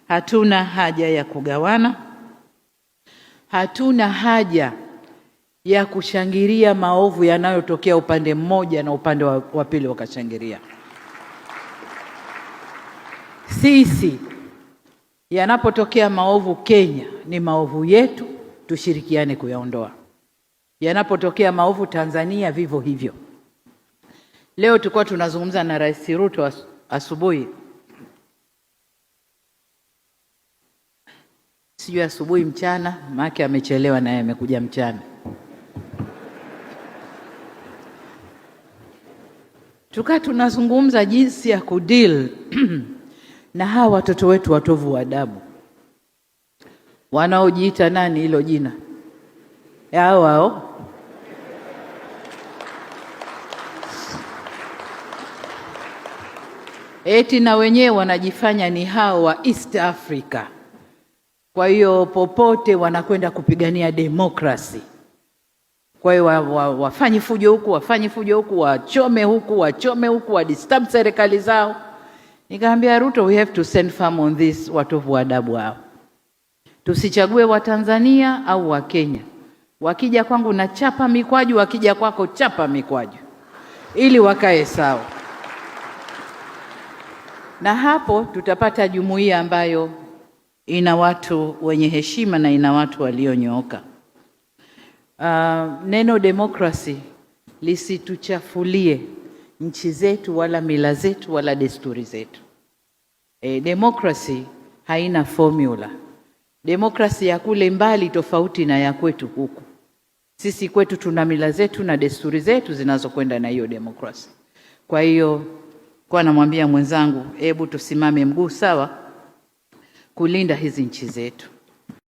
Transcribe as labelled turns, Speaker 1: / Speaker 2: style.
Speaker 1: hatuna haja ya kugawana, hatuna haja ya kushangilia maovu yanayotokea upande mmoja na upande wa pili wakashangilia. Sisi yanapotokea maovu Kenya ni maovu yetu, tushirikiane kuyaondoa. Yanapotokea maovu Tanzania vivyo hivyo. Leo tulikuwa tunazungumza na Rais Ruto asubuhi, sijui asubuhi mchana, maana amechelewa naye amekuja mchana. Tukaa tunazungumza jinsi ya kudeal na hawa watoto wetu watovu wa adabu wanaojiita nani hilo jina hao eti na wenyewe wanajifanya ni hao wa East Africa. Kwa hiyo popote wanakwenda kupigania demokrasi. Kwa hiyo wafanye fujo huku, wafanye fujo huku, wachome huku, wachome huku, wadisturb serikali zao. Nikamwambia Ruto, we have to send firm on this, watovu wa adabu hao. Tusichague wa Tanzania au wa Kenya. Wakija kwangu na chapa mikwaju, wakija kwako chapa mikwaju, ili wakae sawa. Na hapo tutapata jumuiya ambayo ina watu wenye heshima na ina watu walionyooka. Neno demokrasi lisituchafulie nchi zetu wala mila zetu wala desturi zetu. Demokrasi haina formula. Demokrasi ya kule mbali tofauti na ya kwetu huku. Sisi kwetu tuna mila zetu na desturi zetu zinazokwenda na hiyo demokrasi. Kwa hiyo kwa namwambia mwenzangu, hebu tusimame mguu sawa kulinda hizi nchi zetu.